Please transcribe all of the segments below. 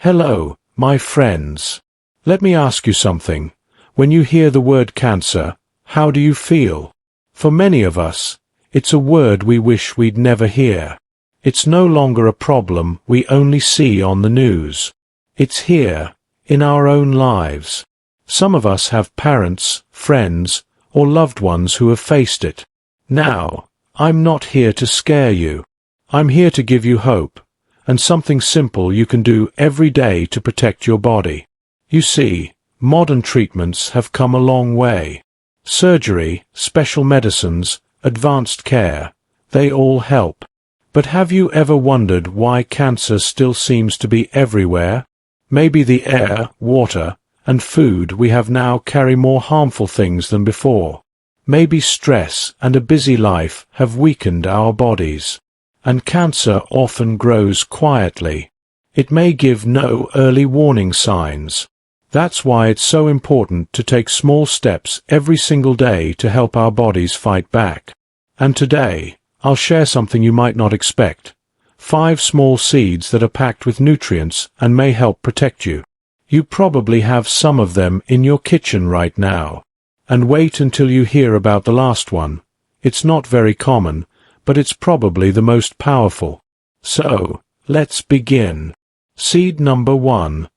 Hello, my friends. Let me ask you something. When you hear the word cancer, how do you feel? For many of us, it's a word we wish we'd never hear. It's no longer a problem we only see on the news. It's here, in our own lives. Some of us have parents, friends, or loved ones who have faced it. Now, I'm not here to scare you. I'm here to give you hope, and something simple you can do every day to protect your body. You see, modern treatments have come a long way. Surgery, special medicines, advanced care, they all help. But have you ever wondered why cancer still seems to be everywhere? Maybe the air, water, and food we have now carry more harmful things than before. Maybe stress and a busy life have weakened our bodies. And cancer often grows quietly. It may give no early warning signs. That's why it's so important to take small steps every single day to help our bodies fight back. And today, I'll share something you might not expect. 5 small seeds that are packed with nutrients and may help protect you. You probably have some of them in your kitchen right now. And wait until you hear about the last one. It's not very common, but it's probably the most powerful. So, let's begin. Seed number 1.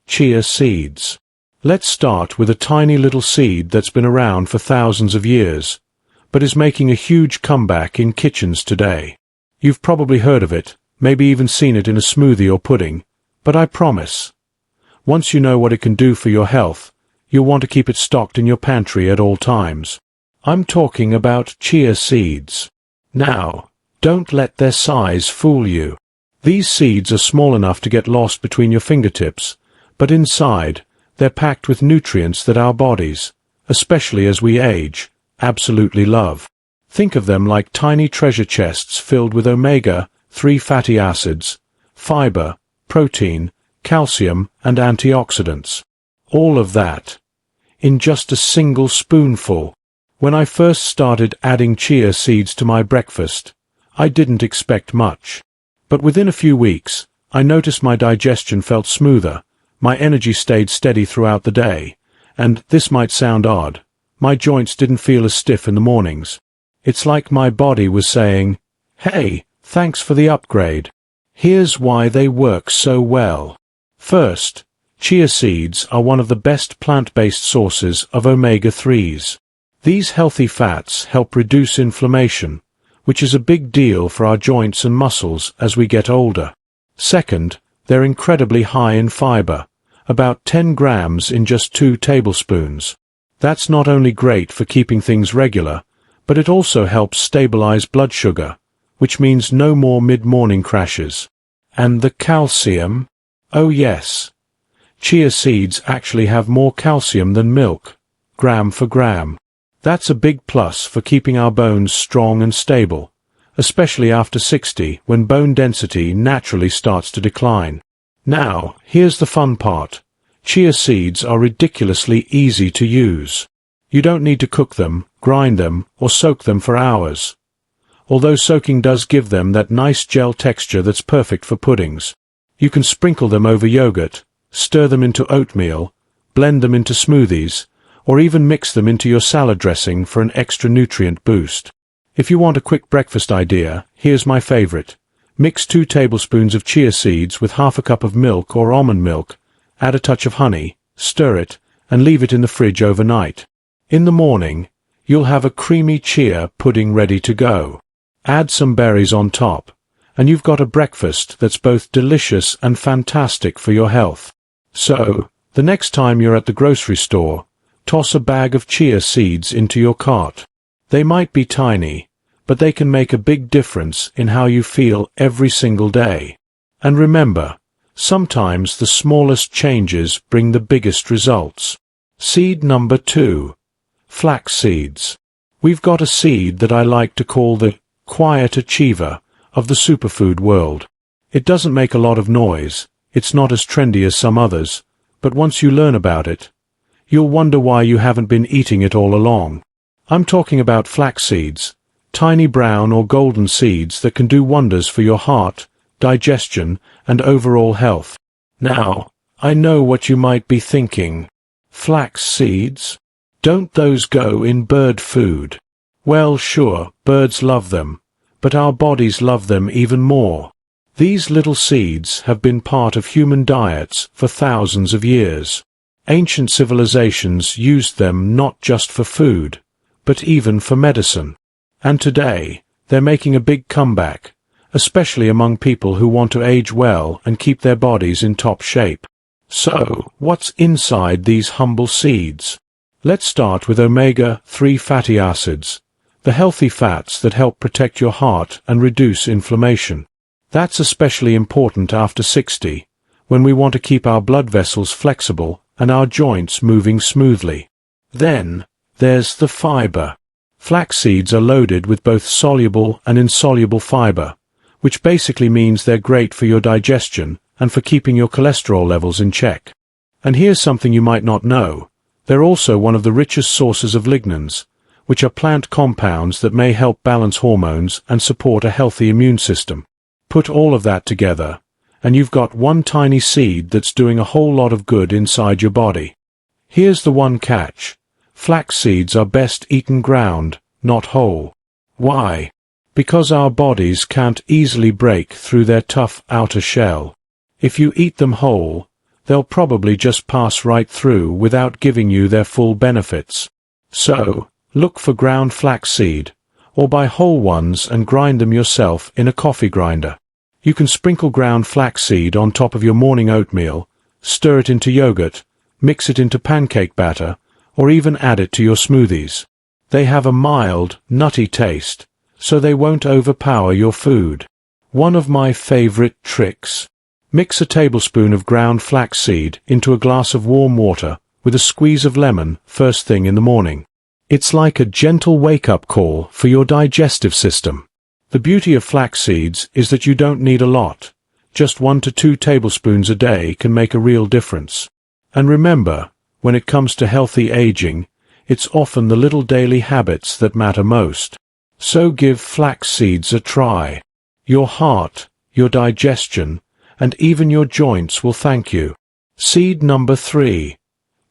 Chia seeds. Let's start with a tiny little seed that's been around for thousands of years, but is making a huge comeback in kitchens today. You've probably heard of it, maybe even seen it in a smoothie or pudding, but I promise, once you know what it can do for your health, you'll want to keep it stocked in your pantry at all times. I'm talking about chia seeds. Now, don't let their size fool you. These seeds are small enough to get lost between your fingertips, but inside, they're packed with nutrients that our bodies, especially as we age, absolutely love. Think of them like tiny treasure chests filled with omega-3 fatty acids, fiber, protein, calcium, and antioxidants. All of that, in just a single spoonful. When I first started adding chia seeds to my breakfast, I didn't expect much. But within a few weeks, I noticed my digestion felt smoother, my energy stayed steady throughout the day, and, this might sound odd, my joints didn't feel as stiff in the mornings. It's like my body was saying, "Hey, thanks for the upgrade." Here's why they work so well. First, chia seeds are one of the best plant-based sources of omega-3s. These healthy fats help reduce inflammation, which is a big deal for our joints and muscles as we get older. Second, they're incredibly high in fiber, about 10 grams in just 2 tablespoons. That's not only great for keeping things regular, but it also helps stabilize blood sugar, which means no more mid-morning crashes. And the calcium? Oh yes. Chia seeds actually have more calcium than milk, gram for gram. That's a big plus for keeping our bones strong and stable, especially after 60 when bone density naturally starts to decline. Now, here's the fun part. Chia seeds are ridiculously easy to use. You don't need to cook them, grind them, or soak them for hours. Although soaking does give them that nice gel texture that's perfect for puddings. You can sprinkle them over yogurt, stir them into oatmeal, blend them into smoothies, or even mix them into your salad dressing for an extra nutrient boost. If you want a quick breakfast idea, here's my favorite. Mix 2 tablespoons of chia seeds with half a cup of milk or almond milk, add a touch of honey, stir it, and leave it in the fridge overnight. In the morning, you'll have a creamy chia pudding ready to go. Add some berries on top, and you've got a breakfast that's both delicious and fantastic for your health. So, the next time you're at the grocery store, toss a bag of chia seeds into your cart. They might be tiny, but they can make a big difference in how you feel every single day. And remember, sometimes the smallest changes bring the biggest results. Seed number 2. Flax seeds. We've got a seed that I like to call the quiet achiever of the superfood world. It doesn't make a lot of noise, it's not as trendy as some others, but once you learn about it, you'll wonder why you haven't been eating it all along. I'm talking about flax seeds, tiny brown or golden seeds that can do wonders for your heart, digestion, and overall health. Now, I know what you might be thinking. Flax seeds? Don't those go in bird food? Well, sure, birds love them, but our bodies love them even more. These little seeds have been part of human diets for thousands of years. Ancient civilizations used them not just for food, but even for medicine. And today, they're making a big comeback, especially among people who want to age well and keep their bodies in top shape. So, what's inside these humble seeds? Let's start with omega-3 fatty acids, the healthy fats that help protect your heart and reduce inflammation. That's especially important after 60, when we want to keep our blood vessels flexible and our joints moving smoothly. Then, there's the fiber. Flax seeds are loaded with both soluble and insoluble fiber, which basically means they're great for your digestion and for keeping your cholesterol levels in check. And here's something you might not know. They're also one of the richest sources of lignans, which are plant compounds that may help balance hormones and support a healthy immune system. Put all of that together, and you've got one tiny seed that's doing a whole lot of good inside your body. Here's the one catch. Flax seeds are best eaten ground, not whole. Why? Because our bodies can't easily break through their tough outer shell. If you eat them whole, they'll probably just pass right through without giving you their full benefits. So, look for ground flaxseed, or buy whole ones and grind them yourself in a coffee grinder. You can sprinkle ground flaxseed on top of your morning oatmeal, stir it into yogurt, mix it into pancake batter, or even add it to your smoothies. They have a mild, nutty taste, so they won't overpower your food. One of my favorite tricks. Mix a tablespoon of ground flaxseed into a glass of warm water with a squeeze of lemon first thing in the morning. It's like a gentle wake-up call for your digestive system. The beauty of flax seeds is that you don't need a lot. Just 1 to 2 tablespoons a day can make a real difference. And remember, when it comes to healthy aging, it's often the little daily habits that matter most. So give flax seeds a try. Your heart, your digestion, and even your joints will thank you. Seed number 3.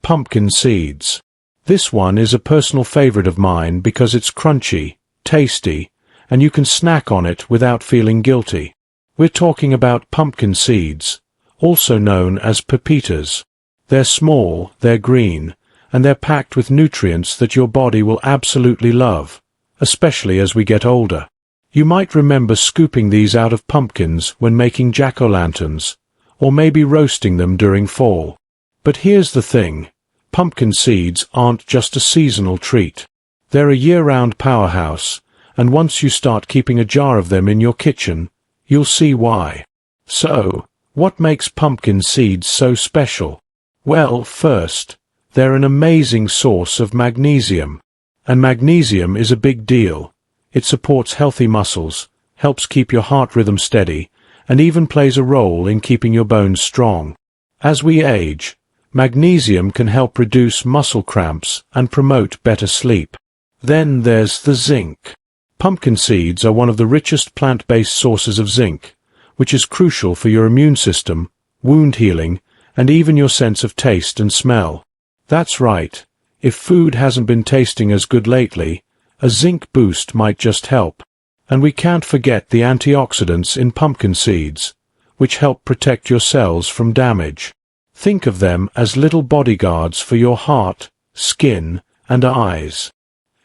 Pumpkin seeds. This one is a personal favorite of mine because it's crunchy, tasty, and you can snack on it without feeling guilty. We're talking about pumpkin seeds, also known as pepitas. They're small, they're green, and they're packed with nutrients that your body will absolutely love, especially as we get older. You might remember scooping these out of pumpkins when making jack-o'-lanterns, or maybe roasting them during fall. But here's the thing. Pumpkin seeds aren't just a seasonal treat. They're a year-round powerhouse, and once you start keeping a jar of them in your kitchen, you'll see why. So, what makes pumpkin seeds so special? Well, first, they're an amazing source of magnesium. And magnesium is a big deal. It supports healthy muscles, helps keep your heart rhythm steady, and even plays a role in keeping your bones strong. As we age, magnesium can help reduce muscle cramps and promote better sleep. Then there's the zinc. Pumpkin seeds are one of the richest plant-based sources of zinc, which is crucial for your immune system, wound healing, and even your sense of taste and smell. That's right. If food hasn't been tasting as good lately, a zinc boost might just help. And we can't forget the antioxidants in pumpkin seeds, which help protect your cells from damage. Think of them as little bodyguards for your heart, skin, and eyes.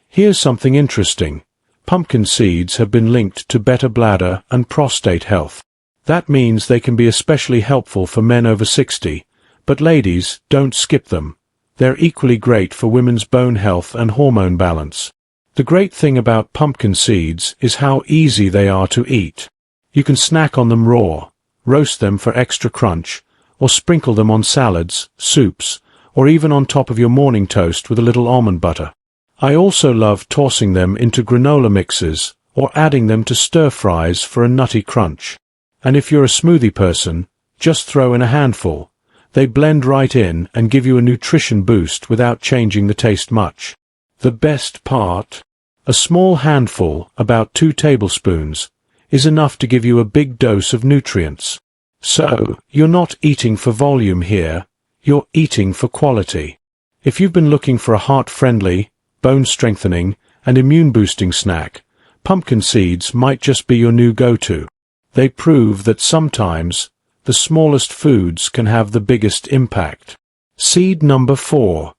Here's something interesting. Pumpkin seeds have been linked to better bladder and prostate health. That means they can be especially helpful for men over 60, but ladies, don't skip them. They're equally great for women's bone health and hormone balance. The great thing about pumpkin seeds is how easy they are to eat. You can snack on them raw, roast them for extra crunch, or sprinkle them on salads, soups, or even on top of your morning toast with a little almond butter. I also love tossing them into granola mixes or adding them to stir-fries for a nutty crunch. And if you're a smoothie person, just throw in a handful. They blend right in and give you a nutrition boost without changing the taste much. The best part? A small handful, about 2 tablespoons, is enough to give you a big dose of nutrients. So, you're not eating for volume here, you're eating for quality. If you've been looking for a heart-friendly, bone-strengthening, and immune-boosting snack, pumpkin seeds might just be your new go-to. They prove that sometimes, the smallest foods can have the biggest impact. Seed number 4.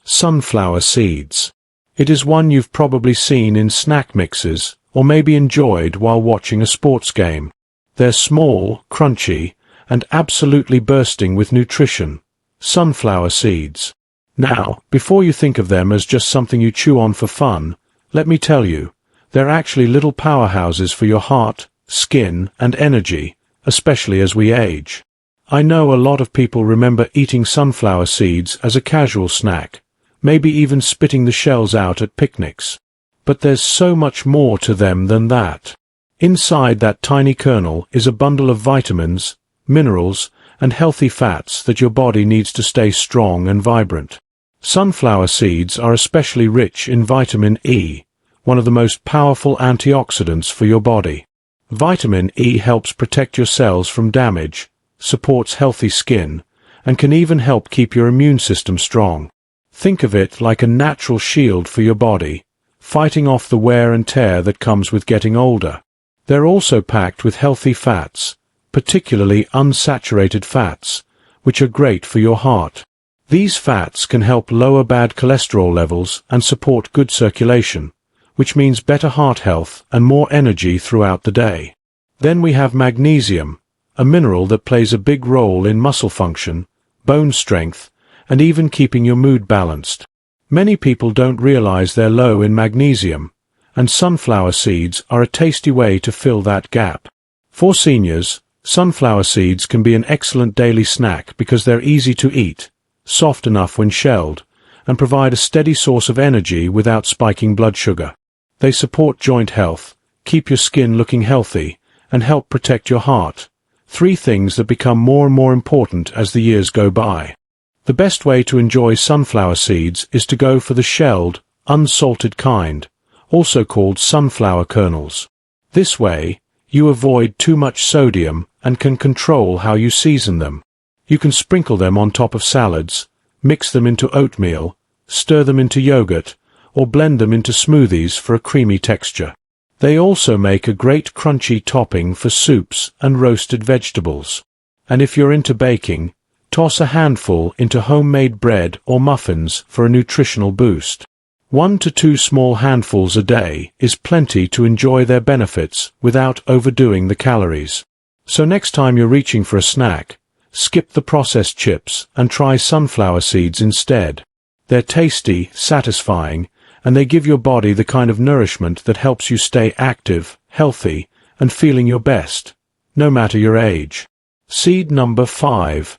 Sunflower seeds. It is one you've probably seen in snack mixes, or maybe enjoyed while watching a sports game. They're small, crunchy, and absolutely bursting with nutrition. Sunflower seeds. Now, before you think of them as just something you chew on for fun, let me tell you, they're actually little powerhouses for your heart, skin, and energy, especially as we age. I know a lot of people remember eating sunflower seeds as a casual snack, maybe even spitting the shells out at picnics. But there's so much more to them than that. Inside that tiny kernel is a bundle of vitamins, minerals, and healthy fats that your body needs to stay strong and vibrant. Sunflower seeds are especially rich in vitamin E, one of the most powerful antioxidants for your body. Vitamin E helps protect your cells from damage, supports healthy skin, and can even help keep your immune system strong. Think of it like a natural shield for your body, fighting off the wear and tear that comes with getting older. They're also packed with healthy fats, particularly unsaturated fats, which are great for your heart. These fats can help lower bad cholesterol levels and support good circulation, which means better heart health and more energy throughout the day. Then we have magnesium, a mineral that plays a big role in muscle function, bone strength, and even keeping your mood balanced. Many people don't realize they're low in magnesium, and sunflower seeds are a tasty way to fill that gap. For seniors, sunflower seeds can be an excellent daily snack because they're easy to eat, soft enough when shelled, and provide a steady source of energy without spiking blood sugar. They support joint health, keep your skin looking healthy, and help protect your heart. 3 things that become more and more important as the years go by. The best way to enjoy sunflower seeds is to go for the shelled, unsalted kind, also called sunflower kernels. This way, you avoid too much sodium and can control how you season them. You can sprinkle them on top of salads, mix them into oatmeal, stir them into yogurt, or blend them into smoothies for a creamy texture. They also make a great crunchy topping for soups and roasted vegetables. And if you're into baking, toss a handful into homemade bread or muffins for a nutritional boost. 1 to 2 small handfuls a day is plenty to enjoy their benefits without overdoing the calories. So next time you're reaching for a snack, skip the processed chips and try sunflower seeds instead. They're tasty, satisfying, and they give your body the kind of nourishment that helps you stay active, healthy, and feeling your best, no matter your age. Seed number 5.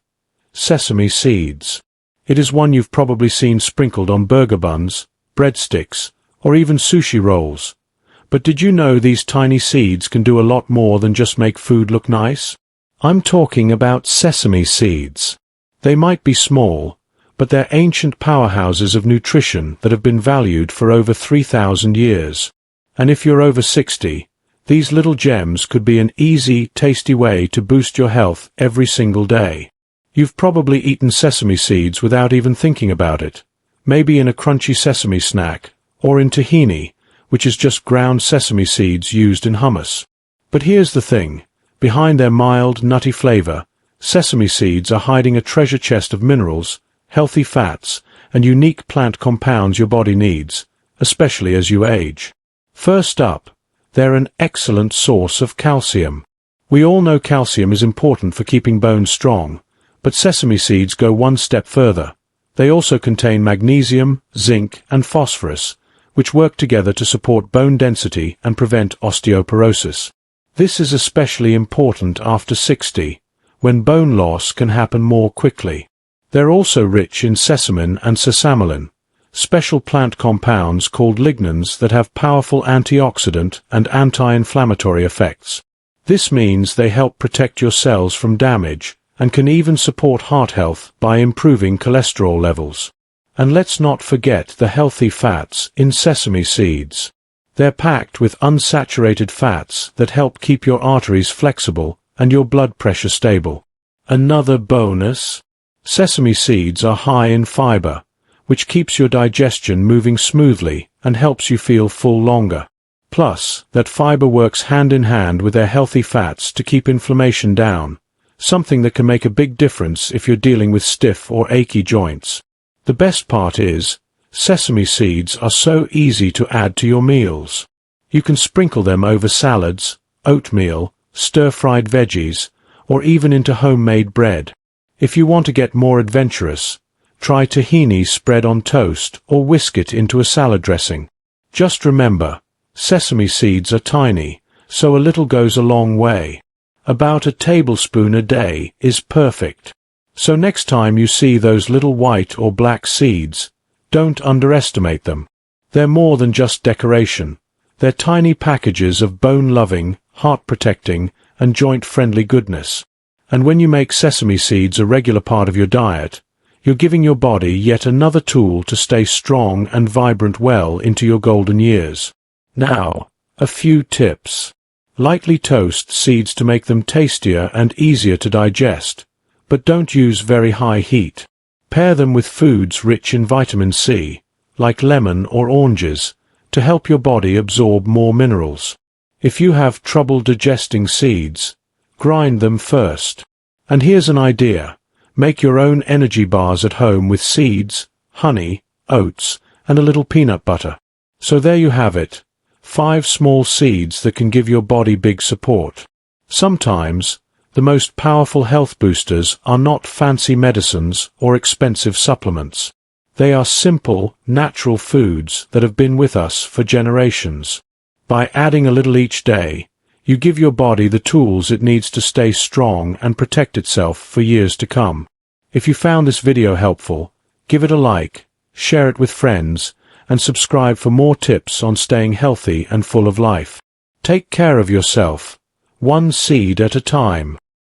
Sesame seeds. It is one you've probably seen sprinkled on burger buns, breadsticks, or even sushi rolls. But did you know these tiny seeds can do a lot more than just make food look nice? I'm talking about sesame seeds. They might be small, but they're ancient powerhouses of nutrition that have been valued for over 3,000 years. And if you're over 60, these little gems could be an easy, tasty way to boost your health every single day. You've probably eaten sesame seeds without even thinking about it, maybe in a crunchy sesame snack, or in tahini, which is just ground sesame seeds used in hummus. But here's the thing, behind their mild, nutty flavor, sesame seeds are hiding a treasure chest of minerals, healthy fats, and unique plant compounds your body needs, especially as you age. First up, they're an excellent source of calcium. We all know calcium is important for keeping bones strong, but sesame seeds go one step further. They also contain magnesium, zinc, and phosphorus, which work together to support bone density and prevent osteoporosis. This is especially important after 60, when bone loss can happen more quickly. They're also rich in sesamin and sesamoline, special plant compounds called lignans that have powerful antioxidant and anti-inflammatory effects. This means they help protect your cells from damage and can even support heart health by improving cholesterol levels. And let's not forget the healthy fats in sesame seeds. They're packed with unsaturated fats that help keep your arteries flexible and your blood pressure stable. Another bonus? Sesame seeds are high in fiber, which keeps your digestion moving smoothly and helps you feel full longer. Plus, that fiber works hand in hand with their healthy fats to keep inflammation down, something that can make a big difference if you're dealing with stiff or achy joints. The best part is, sesame seeds are so easy to add to your meals. You can sprinkle them over salads, oatmeal, stir-fried veggies, or even into homemade bread. If you want to get more adventurous, try tahini spread on toast or whisk it into a salad dressing. Just remember, sesame seeds are tiny, so a little goes a long way. About a tablespoon a day is perfect. So next time you see those little white or black seeds, don't underestimate them. They're more than just decoration. They're tiny packages of bone-loving, heart-protecting, and joint-friendly goodness. And when you make sesame seeds a regular part of your diet, you're giving your body yet another tool to stay strong and vibrant well into your golden years. Now, a few tips. Lightly toast seeds to make them tastier and easier to digest, but don't use very high heat. Pair them with foods rich in vitamin C, like lemon or oranges, to help your body absorb more minerals. If you have trouble digesting seeds, grind them first. And here's an idea. Make your own energy bars at home with seeds, honey, oats, and a little peanut butter. So there you have it. 5 small seeds that can give your body big support. Sometimes, the most powerful health boosters are not fancy medicines or expensive supplements. They are simple, natural foods that have been with us for generations. By adding a little each day, you give your body the tools it needs to stay strong and protect itself for years to come. If you found this video helpful, give it a like, share it with friends, and subscribe for more tips on staying healthy and full of life. Take care of yourself, one seed at a time.